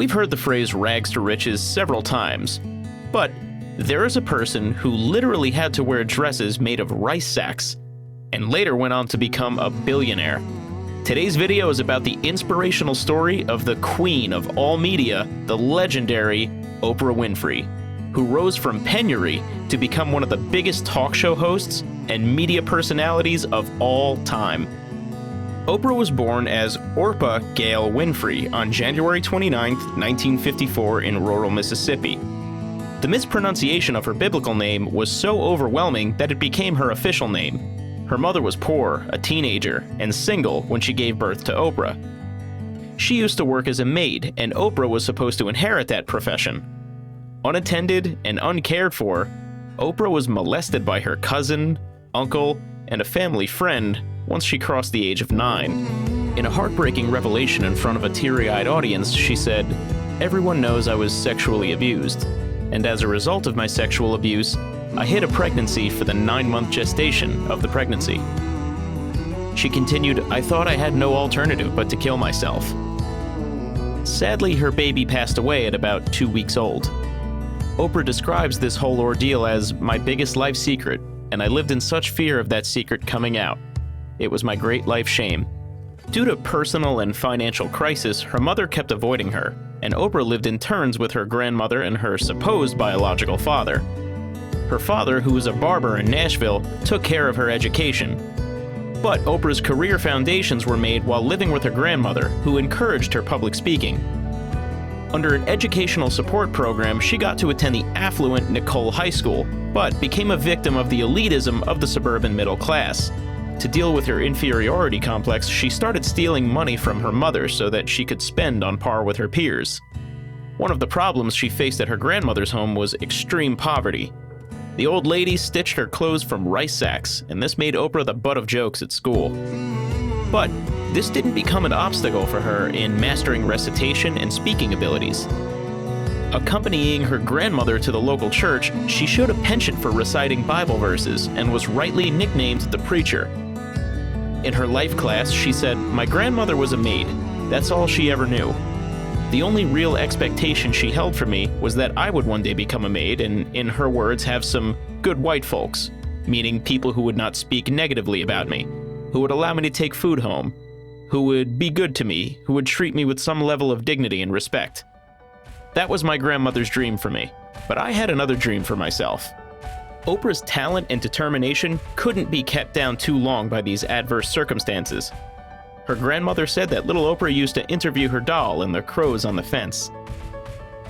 We've heard the phrase rags to riches several times, but there is a person who literally had to wear dresses made of rice sacks and later went on to become a billionaire. Today's video is about the inspirational story of the queen of all media, the legendary Oprah Winfrey, who rose from penury to become one of the biggest talk show hosts and media personalities of all time. Oprah was born as Orpah Gail Winfrey on January 29, 1954 in rural Mississippi. The mispronunciation of her biblical name was so overwhelming that it became her official name. Her mother was poor, a teenager, and single when she gave birth to Oprah. She used to work as a maid, and Oprah was supposed to inherit that profession. Unattended and uncared for, Oprah was molested by her cousin, uncle, and a family friend once she crossed the age of 9. In a heartbreaking revelation in front of a teary-eyed audience, she said, "Everyone knows I was sexually abused, and as a result of my sexual abuse, I hid a pregnancy for the 9-month gestation of the pregnancy." She continued, "I thought I had no alternative but to kill myself." Sadly, her baby passed away at about 2 weeks old. Oprah describes this whole ordeal as my biggest life secret, and I lived in such fear of that secret coming out. It was my great life shame. Due to personal and financial crisis, her mother kept avoiding her, and Oprah lived in turns with her grandmother and her supposed biological father. Her father, who was a barber in Nashville, took care of her education. But Oprah's career foundations were made while living with her grandmother, who encouraged her public speaking. Under an educational support program, she got to attend the affluent Nicole High School, but became a victim of the elitism of the suburban middle class. To deal with her inferiority complex, she started stealing money from her mother so that she could spend on par with her peers. One of the problems she faced at her grandmother's home was extreme poverty. The old lady stitched her clothes from rice sacks, and this made Oprah the butt of jokes at school. But this didn't become an obstacle for her in mastering recitation and speaking abilities. Accompanying her grandmother to the local church, she showed a penchant for reciting Bible verses and was rightly nicknamed the preacher. In her life class, she said, "My grandmother was a maid. That's all she ever knew. The only real expectation she held for me was that I would one day become a maid and, in her words, have some good white folks," meaning people who would not speak negatively about me, who would allow me to take food home, who would be good to me, who would treat me with some level of dignity and respect. That was my grandmother's dream for me, but I had another dream for myself. Oprah's talent and determination couldn't be kept down too long by these adverse circumstances. Her grandmother said that little Oprah used to interview her doll and the crows on the fence.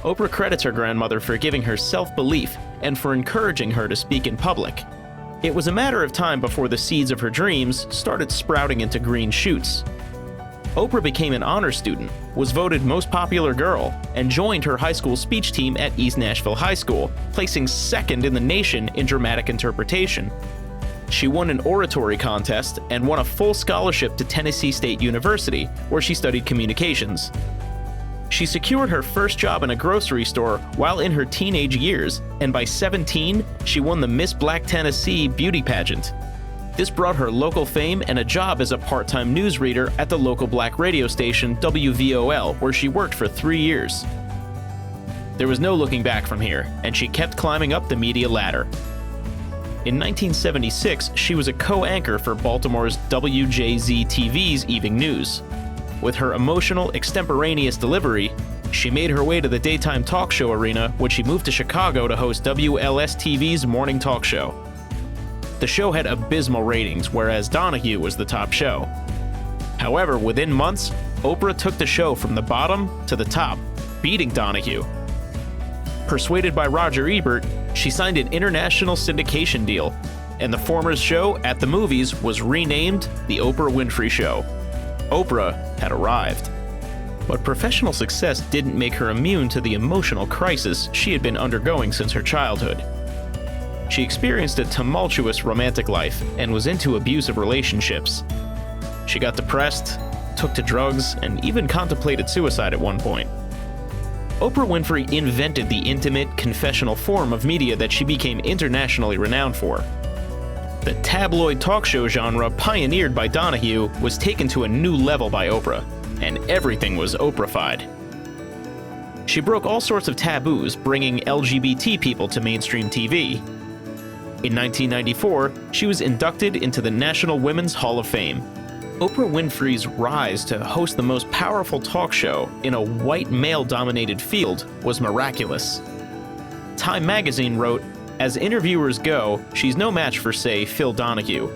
Oprah credits her grandmother for giving her self-belief and for encouraging her to speak in public. It was a matter of time before the seeds of her dreams started sprouting into green shoots. Oprah became an honor student, was voted most popular girl, and joined her high school speech team at East Nashville High School, placing second in the nation in dramatic interpretation. She won an oratory contest and won a full scholarship to Tennessee State University, where she studied communications. She secured her first job in a grocery store while in her teenage years, and by 17, she won the Miss Black Tennessee beauty pageant. This brought her local fame and a job as a part-time newsreader at the local black radio station WVOL, where she worked for 3 years. There was no looking back from here, and she kept climbing up the media ladder. In 1976, she was a co-anchor for Baltimore's WJZ-TV's Evening News. With her emotional, extemporaneous delivery, she made her way to the daytime talk show arena when she moved to Chicago to host WLS-TV's morning talk show. The show had abysmal ratings, whereas Donahue was the top show. However, within months, Oprah took the show from the bottom to the top, beating Donahue. Persuaded by Roger Ebert, she signed an international syndication deal, and the former's show, At the Movies, was renamed The Oprah Winfrey Show. Oprah had arrived. But professional success didn't make her immune to the emotional crisis she had been undergoing since her childhood. She experienced a tumultuous romantic life and was into abusive relationships. She got depressed, took to drugs, and even contemplated suicide at one point. Oprah Winfrey invented the intimate, confessional form of media that she became internationally renowned for. The tabloid talk show genre pioneered by Donahue was taken to a new level by Oprah, and everything was Oprah-fied. She broke all sorts of taboos, bringing LGBT people to mainstream TV. In 1994, she was inducted into the National Women's Hall of Fame. Oprah Winfrey's rise to host the most powerful talk show in a white male-dominated field was miraculous. Time magazine wrote, "As interviewers go, she's no match for, say, Phil Donahue.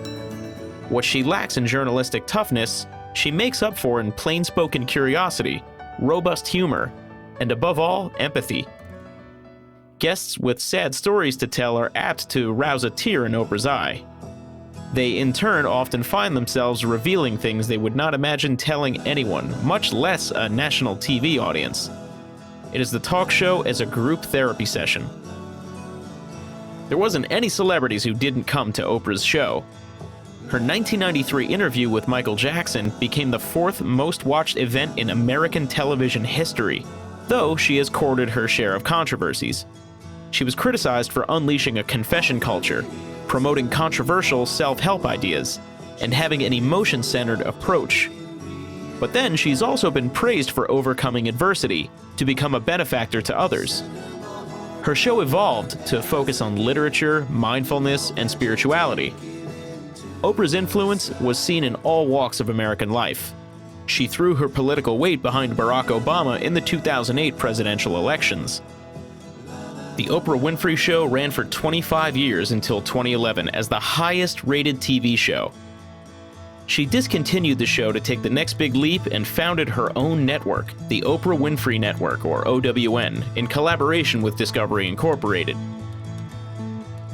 What she lacks in journalistic toughness, she makes up for in plain-spoken curiosity, robust humor, and above all, empathy." Guests with sad stories to tell are apt to rouse a tear in Oprah's eye. They, in turn, often find themselves revealing things they would not imagine telling anyone, much less a national TV audience. It is the talk show as a group therapy session. There wasn't any celebrities who didn't come to Oprah's show. Her 1993 interview with Michael Jackson became the fourth most watched event in American television history, though she has courted her share of controversies. She was criticized for unleashing a confession culture, promoting controversial self-help ideas, and having an emotion-centered approach. But then she's also been praised for overcoming adversity to become a benefactor to others. Her show evolved to focus on literature, mindfulness, and spirituality. Oprah's influence was seen in all walks of American life. She threw her political weight behind Barack Obama in the 2008 presidential elections. The Oprah Winfrey Show ran for 25 years until 2011 as the highest-rated TV show. She discontinued the show to take the next big leap and founded her own network, the Oprah Winfrey Network, or OWN, in collaboration with Discovery Incorporated.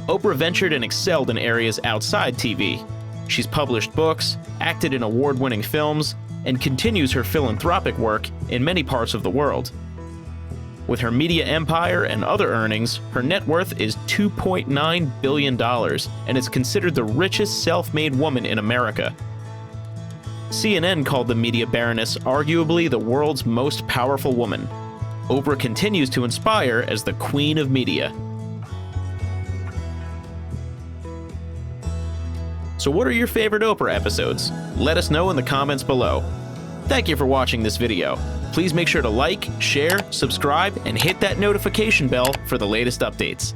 Oprah ventured and excelled in areas outside TV. She's published books, acted in award-winning films, and continues her philanthropic work in many parts of the world. With her media empire and other earnings, her net worth is $2.9 billion and is considered the richest self-made woman in America. CNN called the media baroness arguably the world's most powerful woman. Oprah continues to inspire as the queen of media. So what are your favorite Oprah episodes? Let us know in the comments below. Thank you for watching this video. Please make sure to like, share, subscribe, and hit that notification bell for the latest updates.